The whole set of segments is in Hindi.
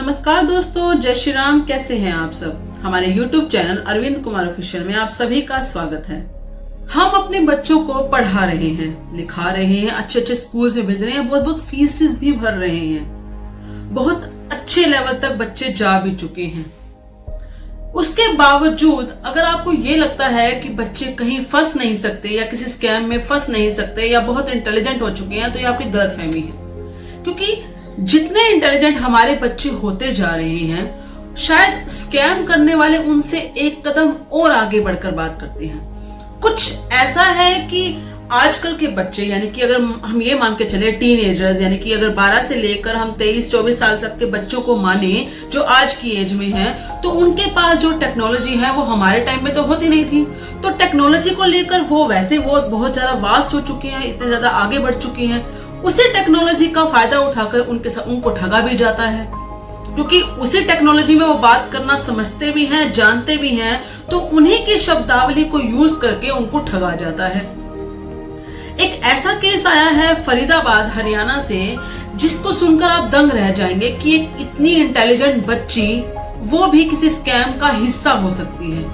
नमस्कार दोस्तों, जय श्री राम। कैसे हैं आप सब। हमारे YouTube channel Arvind Kumar official में आप सभी का स्वागत है। हम अपने बच्चों को पढ़ा रहे हैं, लिखा रहे हैं, अच्छे अच्छे स्कूल्स में भेज रहे हैं, बहुत बहुत फीसेस भी भर रहे हैं, बहुत अच्छे लेवल तक बच्चे जा भी चुके हैं। उसके बावजूद अगर आपको ये लगता है कि बच्चे कहीं फंस नहीं सकते या किसी स्कैम में फंस नहीं सकते या बहुत इंटेलिजेंट हो चुके हैं, तो ये आपकी गलतफहमी है। क्योंकि जितने इंटेलिजेंट हमारे बच्चे होते जा रहे हैं, शायद स्कैम करने वाले उनसे एक कदम और आगे बढ़कर बात करते हैं। कुछ ऐसा है कि आजकल के बच्चे, यानी कि अगर हम ये मान के चले टीनेजर्स, यानी कि अगर 12 से लेकर हम 23-24 साल तक के बच्चों को माने जो आज की एज में हैं, तो उनके पास जो टेक्नोलॉजी है वो हमारे टाइम में तो होती नहीं थी। तो टेक्नोलॉजी को लेकर वो वैसे वो बहुत ज्यादा वास्ट हो चुके हैं, इतने ज्यादा आगे बढ़ चुके हैं। उसी टेक्नोलॉजी का फायदा उठाकर उनको ठगा भी जाता है, क्योंकि उसी टेक्नोलॉजी में वो बात करना समझते भी हैं, जानते भी हैं, तो उन्हीं की शब्दावली को यूज करके उनको ठगा जाता है। एक ऐसा केस आया है फरीदाबाद हरियाणा से, जिसको सुनकर आप दंग रह जाएंगे कि एक इतनी इंटेलिजेंट बच्ची वो भी किसी स्कैम का हिस्सा हो सकती है,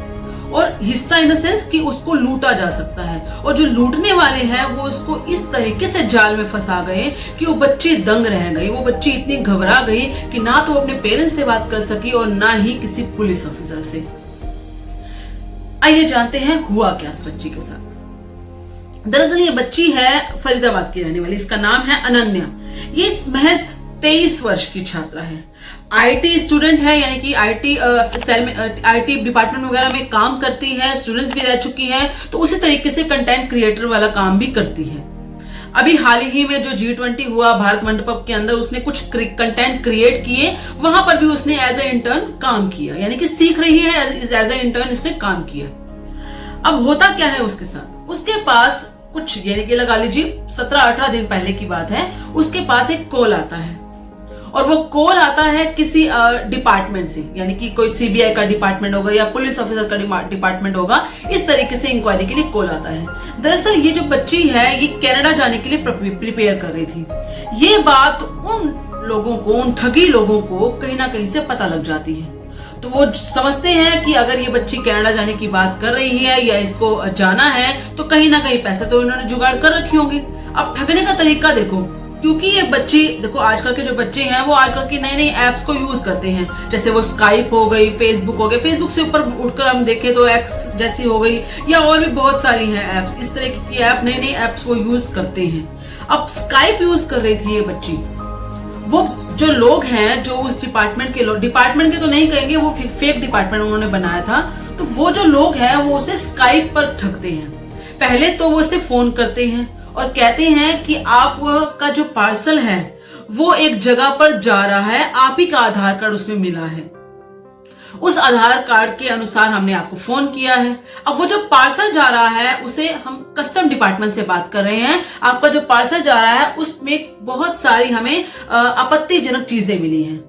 और हिस्सा इन द सेंस कि उसको लूटा जा सकता है। और जो लूटने वाले हैं वो उसको इस तरीके से जाल में फंसा गए कि वो बच्ची दंग रह गई। वो बच्ची इतनी घबरा गई कि ना तो वो अपने पेरेंट्स से बात कर सकी और ना ही किसी पुलिस ऑफिसर से। आइए जानते हैं हुआ क्या इस बच्ची के साथ। दरअसल ये बच्ची है फरीदाबाद की रहने वाली, इसका नाम है अनन्या। ये महज 23 वर्ष की छात्रा है, आईटी स्टूडेंट है, यानी कि आईटी सेल में, आईटी डिपार्टमेंट वगैरह में काम करती है, स्टूडेंट्स भी रह चुकी है, तो उसी तरीके से कंटेंट क्रिएटर वाला काम भी करती है। अभी हाल ही में जो G20 हुआ भारत मंडपम के अंदर, उसने कुछ कंटेंट क्रिएट किए, वहां पर भी उसने एज ए इंटर्न काम किया, यानी कि सीख रही है, एज ए इंटर्न इसने काम किया। अब होता क्या है उसके साथ, उसके पास कुछ, यानी कि लगा लीजिए 17-18 दिन पहले की बात है, उसके पास एक कॉल आता है, और वो कॉल आता है किसी डिपार्टमेंट से, यानी कि कोई सीबीआई का डिपार्टमेंट होगा या पुलिस ऑफिसर का डिपार्टमेंट होगा, इस तरीके से इंक्वायरी के लिए कॉल आता है। दरअसल ये जो बच्ची है ये कनाडा जाने के लिए प्रिपेयर कर रही थी। ये बात उन लोगों को, उन ठगी लोगों को कहीं ना कहीं से पता लग जाती है, तो वो समझते हैं कि अगर ये बच्ची कनाडा जाने की बात कर रही है या इसको जाना है, तो कहीं ना कहीं पैसे तो इन्होंने जुगाड़ कर रखी होंगी। अब ठगने का तरीका देखो, क्योंकि ये बच्ची, देखो आजकल के जो बच्चे हैं वो आजकल की नई नई एप्स को यूज करते हैं, जैसे वो स्काइप हो गई, फेसबुक हो गई, फेसबुक से ऊपर उठकर हम देखें तो एक्स जैसी हो गई, या और भी बहुत सारी हैं एप्स, इस तरह की ऐप, नई नई एप्स वो यूज करते हैं। अब स्काइप यूज कर रही थी ये बच्ची। वो जो लोग हैं, जो उस डिपार्टमेंट के लोग, डिपार्टमेंट के तो नहीं कहेंगे, वो फेक डिपार्टमेंट उन्होंने बनाया था, तो वो जो लोग हैं वो उसे स्काइप पर ठगते हैं। पहले तो वो उसे फोन करते हैं और कहते हैं कि आपका जो पार्सल है वो एक जगह पर जा रहा है, आप ही का आधार कार्ड उसमें मिला है, उस आधार कार्ड के अनुसार हमने आपको फोन किया है। अब वो जो पार्सल जा रहा है उसे हम कस्टम डिपार्टमेंट से बात कर रहे हैं, आपका जो पार्सल जा रहा है उसमें बहुत सारी हमें आपत्तिजनक चीजें मिली हैं,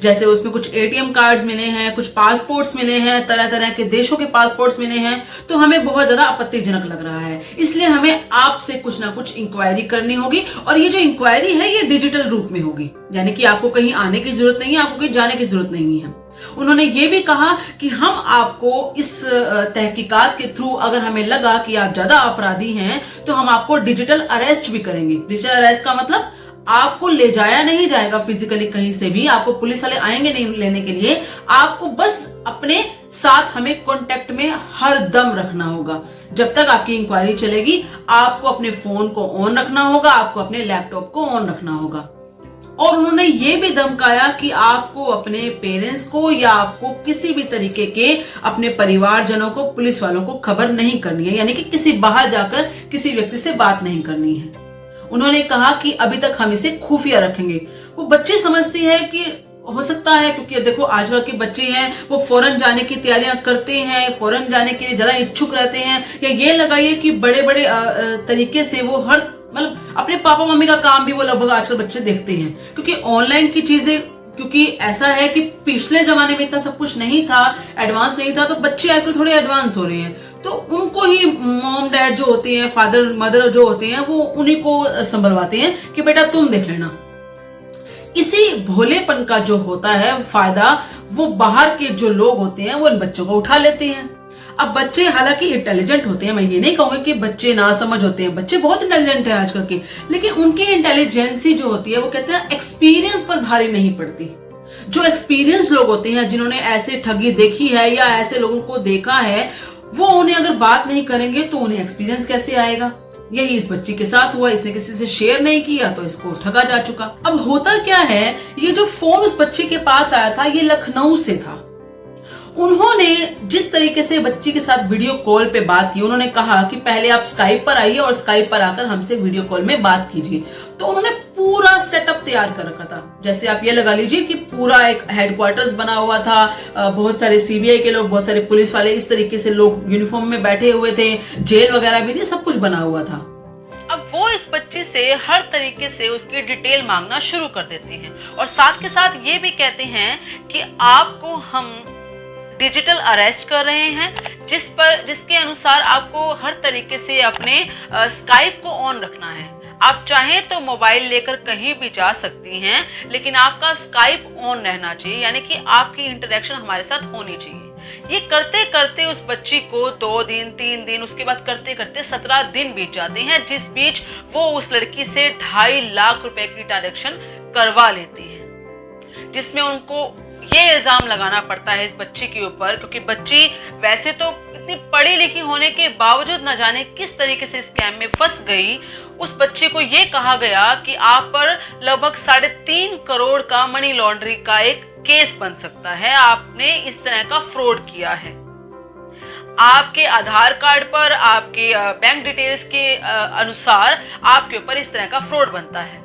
जैसे उसमें कुछ एटीएम कार्ड्स मिले हैं, कुछ पासपोर्ट्स मिले हैं, तरह तरह के देशों के पासपोर्ट्स मिले हैं, तो हमें बहुत ज्यादा आपत्तिजनक लग रहा है, इसलिए हमें आपसे कुछ ना कुछ इंक्वायरी करनी होगी। और ये जो इंक्वायरी है ये डिजिटल रूप में होगी, यानी कि आपको कहीं आने की जरूरत नहीं है, आपको कहीं जाने की जरूरत नहीं है। उन्होंने ये भी कहा कि हम आपको इस तहकीकात के थ्रू, अगर हमें लगा कि आप ज्यादा अपराधी हैं, तो हम आपको डिजिटल अरेस्ट भी करेंगे। डिजिटल अरेस्ट का मतलब आपको ले जाया नहीं जाएगा फिजिकली कहीं से भी, आपको पुलिस वाले आएंगे नहीं लेने के लिए, आपको बस अपने साथ हमें कांटेक्ट में हर दम रखना होगा। जब तक आपकी इंक्वायरी चलेगी, आपको अपने फोन को ऑन रखना होगा, आपको अपने लैपटॉप को ऑन रखना होगा। और उन्होंने ये भी धमकाया कि आपको अपने पेरेंट्स को या आपको किसी भी तरीके के अपने परिवारजनों को, पुलिस वालों को खबर नहीं करनी है, यानी कि किसी बाहर जाकर किसी व्यक्ति से बात नहीं करनी है। उन्होंने कहा कि अभी तक हम इसे खुफिया रखेंगे। वो बच्चे समझती है कि हो सकता है, क्योंकि देखो आजकल के बच्चे हैं वो फॉरेन जाने की तैयारियां करते हैं, फॉरेन जाने के लिए ज्यादा इच्छुक रहते हैं, या ये लगाइए कि बड़े बड़े तरीके से वो हर, मतलब अपने पापा मम्मी का काम भी वो लगभग आजकल बच्चे देखते हैं, क्योंकि ऑनलाइन की चीजें, क्योंकि ऐसा है कि पिछले जमाने में इतना सब कुछ नहीं था, एडवांस नहीं था, तो बच्चे आजकल थोड़े एडवांस हो रहे हैं, तो उनको ही मॉम डैड जो होते हैं, फादर मदर जो होते हैं, वो उन्हीं को संभलवाते हैं कि बेटा तुम देख लेना। इसी भोलेपन का जो होता है फायदा वो बाहर के जो लोग होते हैं वो इन बच्चों को उठा लेते हैं। अब बच्चे हालांकि इंटेलिजेंट होते हैं, मैं ये नहीं कहूंगी कि बच्चे ना समझ होते हैं, बच्चे बहुत इंटेलिजेंट है आजकल के, लेकिन उनकी इंटेलिजेंसी जो होती है वो कहते हैं एक्सपीरियंस पर भारी नहीं पड़ती। जो एक्सपीरियंस लोग होते हैं, जिन्होंने ऐसे ठगी देखी है या ऐसे लोगों को देखा है, वो उन्हें अगर बात नहीं करेंगे तो उन्हें एक्सपीरियंस कैसे आएगा। यही इस बच्ची के साथ हुआ, इसने किसी से शेयर नहीं किया तो इसको ठगा जा चुका। अब होता क्या है, ये जो फोन उस बच्ची के पास आया था ये लखनऊ से था। उन्होंने जिस तरीके से बच्ची के साथ वीडियो कॉल पे बात की, उन्होंने कहा कि पहले आप स्काइप पर आइए और स्काइप पर आकर हमसे वीडियो कॉल में बात कीजिए। तो उन्होंने पूरा सेटअप तैयार कर रखा था। जैसे आप ये लगा लीजिए कि पूरा एक हेडक्वार्टर्स बना हुआ था, बहुत सारे सीबीआई के लोग, बहुत सारे पुलिस वाले, इस तरीके से लोग यूनिफॉर्म में बैठे हुए थे, जेल वगैरह भी थी, सब कुछ बना हुआ था। अब वो इस बच्ची से हर तरीके से उसकी डिटेल मांगना शुरू कर देते हैं और साथ के साथ ये भी कहते हैं कि आपको हम डिजिटल अरेस्ट कर रहे हैं, जिसके अनुसार आपको हर तरीके से अपने स्काइप को ऑन रखना है। आप चाहें तो मोबाइल लेकर कहीं भी जा सकती हैं, लेकिन आपका स्काइप ऑन रहना चाहिए, यानी कि आपकी इंटरेक्शन हमारे साथ होनी चाहिए। ये करते करते उस बच्ची को 2 दिन 3 दिन, उसके बाद करते करते 17 दिन बीत जाते हैं, जिस बीच वो उस लड़की से 2.5 लाख रुपए की ट्रांजैक्शन करवा लेती है, जिसमें उनको ये इल्जाम लगाना पड़ता है इस बच्ची के ऊपर, क्योंकि बच्ची वैसे तो इतनी पढ़ी लिखी होने के बावजूद न जाने किस तरीके से स्कैम में फंस गई। उस बच्ची को ये कहा गया कि आप पर लगभग 3.5 करोड़ का मनी लॉन्ड्रिंग का एक केस बन सकता है, आपने इस तरह का फ्रॉड किया है। आपके आधार कार्ड पर आपके बैंक डिटेल्स के अनुसार आपके ऊपर इस तरह का फ्रॉड बनता है।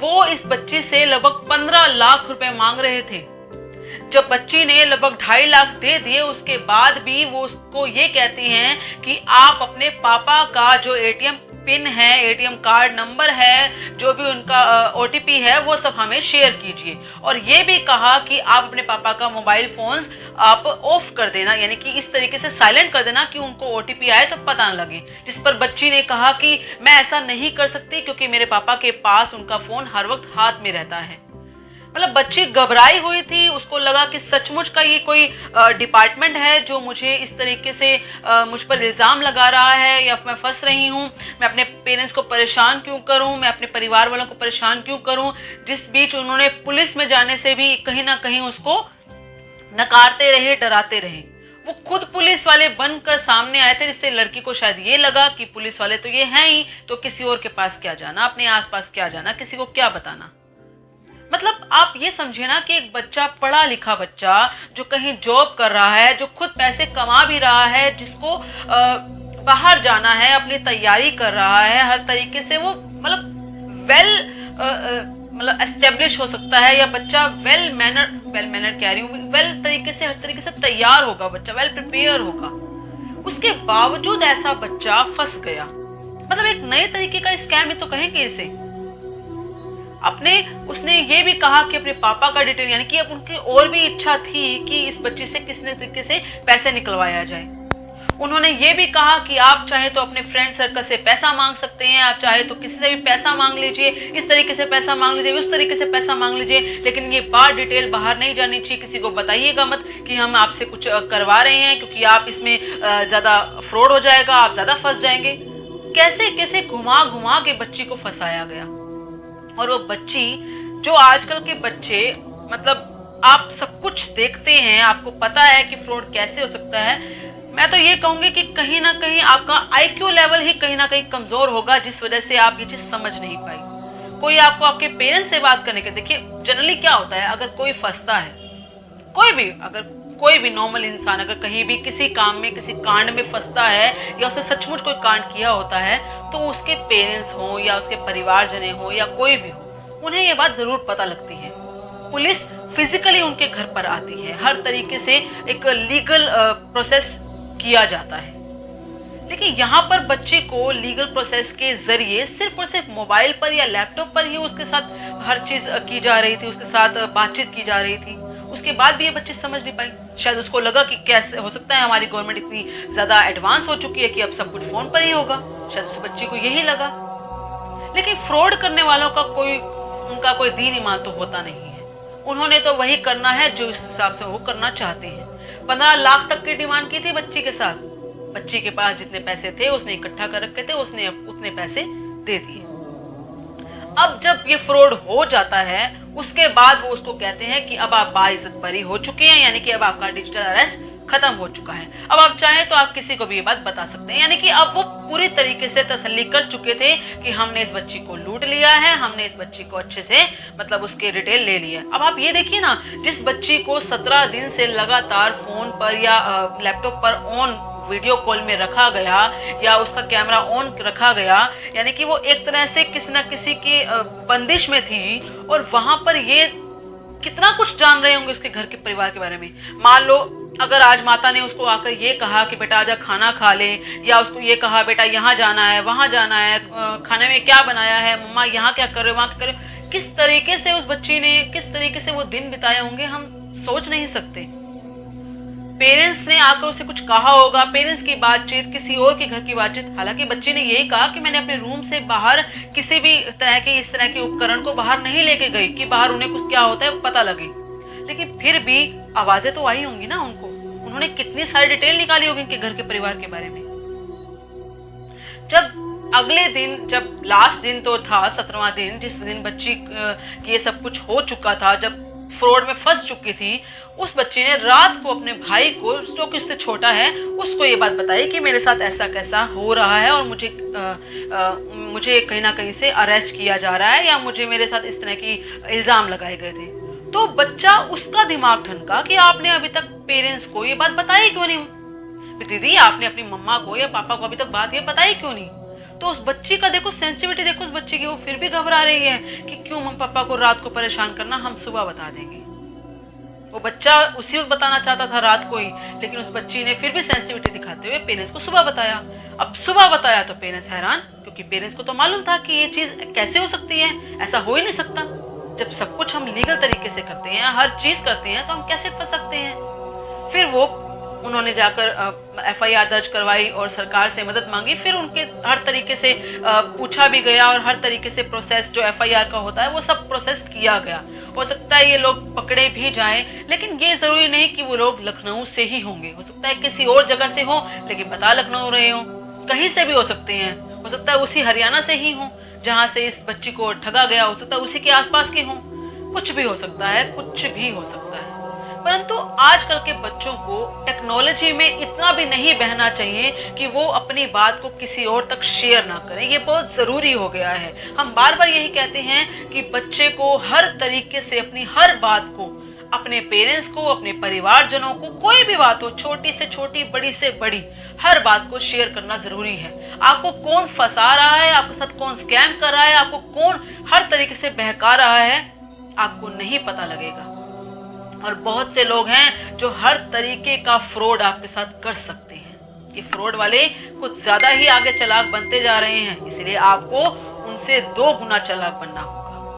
वो इस बच्ची से लगभग 15 लाख रुपए मांग रहे थे। जब बच्ची ने लगभग 2.5 लाख दे दिए, उसके बाद भी वो उसको ये कहती हैं कि आप अपने पापा का जो एटीएम पिन है, एटीएम कार्ड नंबर है, जो भी उनका ओटीपी है, वो सब हमें शेयर कीजिए। और ये भी कहा कि आप अपने पापा का मोबाइल फोन्स आप ऑफ कर देना, यानी कि इस तरीके से साइलेंट कर देना कि उनको ओटीपी आए तो पता न लगे। जिस पर बच्ची ने कहा कि मैं ऐसा नहीं कर सकती क्योंकि मेरे पापा के पास उनका फोन हर वक्त हाथ में रहता है। मतलब बच्ची घबराई हुई थी, उसको लगा कि सचमुच का ये कोई डिपार्टमेंट है जो मुझे इस तरीके से मुझ पर इल्ज़ाम लगा रहा है, या मैं फंस रही हूँ। मैं अपने पेरेंट्स को परेशान क्यों करूँ, मैं अपने परिवार वालों को परेशान क्यों करूँ। जिस बीच उन्होंने पुलिस में जाने से भी कहीं ना कहीं उसको नकारते रहे, डराते रहे। वो खुद पुलिस वाले बनकर सामने आए थे, जिससे लड़की को शायद ये लगा कि पुलिस वाले तो ये हैं ही, तो किसी और के पास क्या जाना, अपने आसपास क्या जाना, किसी को क्या बताना। मतलब आप ये समझिए ना कि एक बच्चा, पढ़ा लिखा बच्चा जो कहीं जॉब कर रहा है, जो खुद पैसे कमा भी रहा है, जिसको बाहर जाना है, अपनी तैयारी कर रहा है, हर तरीके से वो मतलब मतलब एस्टेब्लिश हो सकता है, या बच्चा वेल मैनर कह रही हूँ, वेल तरीके से, हर तरीके से तैयार होगा, बच्चा वेल प्रिपेयर होगा। उसके बावजूद ऐसा बच्चा फंस गया। मतलब एक नए तरीके का स्कैम ही तो कहेंगे इसे। उसने ये भी कहा कि अपने पापा का डिटेल, यानी कि अब उनकी और भी इच्छा थी कि इस बच्ची से किसी न तरीके से पैसे निकलवाया जाए। उन्होंने ये भी कहा कि आप चाहे तो अपने फ्रेंड सर्कल से पैसा मांग सकते हैं, आप चाहे तो किसी से भी पैसा मांग लीजिए, इस तरीके से पैसा मांग लीजिए, उस तरीके से पैसा मांग लीजिए, लेकिन ये बात डिटेल बाहर नहीं जानी चाहिए, किसी को बताइएगा मत कि हम आपसे कुछ करवा रहे हैं, क्योंकि आप इसमें ज़्यादा फ्रॉड हो जाएगा, आप ज़्यादा फंस जाएंगे। कैसे कैसे घुमा घुमा के बच्ची को फंसाया गया। और वो बच्ची, जो आजकल के बच्चे, मतलब आप सब कुछ देखते हैं, आपको पता है कि फ्रॉड कैसे हो सकता है। मैं तो ये कहूंगी कि कहीं ना कहीं आपका आईक्यू लेवल ही कहीं ना कहीं कमजोर होगा, जिस वजह से आप ये चीज समझ नहीं पाई। कोई आपको आपके पेरेंट्स से बात करने के, देखिए जनरली क्या होता है, अगर कोई फंसता है, कोई भी नॉर्मल इंसान अगर कहीं भी किसी काम में, किसी कांड में फंसता है, या उसने सचमुच कोई कांड किया होता है, तो उसके पेरेंट्स हो या उसके परिवारजने हो या कोई भी हो, उन्हें ये बात जरूर पता लगती है। पुलिस फिजिकली उनके घर पर आती है, हर तरीके से एक लीगल प्रोसेस किया जाता है। लेकिन यहाँ पर बच्चे को लीगल प्रोसेस के जरिए सिर्फ और सिर्फ मोबाइल पर या लैपटॉप पर ही उसके साथ हर चीज की जा रही थी, उसके साथ बातचीत की जा रही थी। उसके बाद भी ये बच्ची समझ नहीं पाई। शायद उसको लगा कि कैसे हो सकता है, हमारी गवर्नमेंट इतनी ज्यादा एडवांस हो चुकी है कि अब सब कुछ फोन पर ही होगा। शायद उस बच्ची को यही लगा। लेकिन फ्रॉड करने वालों का कोई उनका कोई दीन ईमान तो होता नहीं है। उन्होंने तो वही करना है जो इस हिसाब से वो करना चाहते हैं। 15 लाख तक की डिमांड की थी बच्ची के साथ। बच्ची के पास जितने पैसे थे उसने इकट्ठा कर रखे थे, उसने उतने पैसे दे दिए। अब जब ये फ्रॉड हो जाता है उसके बाद वो उसको कहते हैं कि अब आप बाइज्जत बरी हो चुके हैं, यानी कि अब आपका डिजिटल अरेस्ट खत्म हो चुका है। अब आप चाहें तो आप किसी को भी ये बात बता सकते हैं, यानी कि अब वो पूरी तरीके से तसल्ली कर चुके थे कि हमने इस बच्ची को लूट लिया है, हमने इस बच्ची को अच्छे से मतलब उसके डिटेल ले लिया। अब आप ये देखिए ना, जिस बच्ची को 17 दिन से लगातार फोन पर या लैपटॉप पर ऑन वीडियो कॉल में रखा गया या उसका कैमरा ऑन रखा गया, यानी कि वो एक तरह से किसी न किसी की बंदिश में थी और वहां पर ये कितना कुछ जान रहे होंगे उसके घर के परिवार के बारे में। मान लो अगर आज माता ने उसको आकर ये कहा कि बेटा आजा खाना खा ले, या उसको ये कहा बेटा यहाँ जाना है वहां जाना है, खाने में क्या बनाया है मम्मा, यहाँ क्या कर रहे हो वहां क्या कर रहे हो, किस तरीके से उस बच्ची ने किस तरीके से वो दिन बिताए होंगे हम सोच नहीं सकते। पेरेंट्स ने आकर उसे कुछ कहा होगा, पेरेंट्स की बातचीत, किसी और के घर की बातचीत। हालांकि बच्ची ने यही कहा कि मैंने अपने रूम से बाहर किसी भी तरह के इस तरह के उपकरण को बाहर नहीं लेके गई कि बाहर उन्हें कुछ क्या होता है पता लगे। लेकिन फिर भी आवाजें तो आई होंगी ना उनको, उन्होंने कितनी सारी डिटेल निकाली होगी उनके घर के परिवार के बारे में। जब अगले दिन, जब लास्ट दिन तो था 17वां दिन, जिस दिन बच्ची की ये सब कुछ हो चुका था, जब फ्रॉड में फंस चुकी थी, उस बच्ची ने रात को अपने भाई को, जो कि उससे छोटा है, उसको ये बात बताई कि मेरे साथ ऐसा कैसा हो रहा है और मुझे कहीं ना कहीं से अरेस्ट किया जा रहा है या मुझे मेरे साथ इस तरह की इल्जाम लगाए गए थे। तो बच्चा, उसका दिमाग ठनका कि आपने अभी तक पेरेंट्स को ये बात बताई क्यों नहीं, दीदी आपने अपनी मम्मा को या पापा को अभी तक बात ये बताई क्यों नहीं। तो उस बच्ची का देखो सेंसिटिविटी, देखो उस बच्ची की, वो फिर भी घबरा रही है कि क्यों मम्मी पापा को रात को परेशान करना, हम सुबह बता देंगे। वो बच्चा उसी वक्त बताना चाहता था रात को ही, लेकिन उस बच्ची ने फिर भी सेंसिटिविटी दिखाते हुए पेरेंट्स को सुबह बताया। अब सुबह बताया तो पेरेंट्स हैरान, क्योंकि पेरेंट्स को तो मालूम था कि ये चीज कैसे हो सकती है, ऐसा हो ही नहीं सकता। जब सब कुछ हम लीगल तरीके से करते हैं, हर चीज करते हैं, तो हम कैसे फंस सकते हैं। फिर उन्होंने जाकर FIR दर्ज करवाई और सरकार से मदद मांगी। फिर उनके हर तरीके से पूछा भी गया और हर तरीके से प्रोसेस जो FIR का होता है वो सब प्रोसेस किया गया। हो सकता है ये लोग पकड़े भी जाएं, लेकिन ये जरूरी नहीं कि वो लोग लखनऊ से ही होंगे, हो सकता है किसी और जगह से हो लेकिन बता लखनऊ रहे हो, कहीं से भी हो सकते हैं। हो सकता है उसी हरियाणा से ही हो जहाँ से इस बच्ची को ठगा गया, हो सकता है उसी के आसपास के हों, कुछ भी हो सकता है, कुछ भी हो सकता है। परंतु आजकल के बच्चों को टेक्नोलॉजी में इतना भी नहीं बहना चाहिए कि वो अपनी बात को किसी और तक शेयर ना करें, ये बहुत जरूरी हो गया है। हम बार बार यही कहते हैं कि बच्चे को हर तरीके से अपनी हर बात को, अपने पेरेंट्स को, अपने परिवारजनों को, कोई भी बात हो, छोटी से छोटी, बड़ी से बड़ी, हर बात को शेयर करना जरूरी है। आपको कौन फंसा रहा है, आपके साथ कौन स्कैम कर रहा है, आपको कौन हर तरीके से बहका रहा है, आपको नहीं पता लगेगा। और बहुत से लोग हैं जो हर तरीके का फ्रॉड आपके साथ कर सकते हैं। ये फ्रॉड वाले कुछ ज्यादा ही आगे चालाक बनते जा रहे हैं, इसलिए आपको उनसे 2 गुना चालाक बनना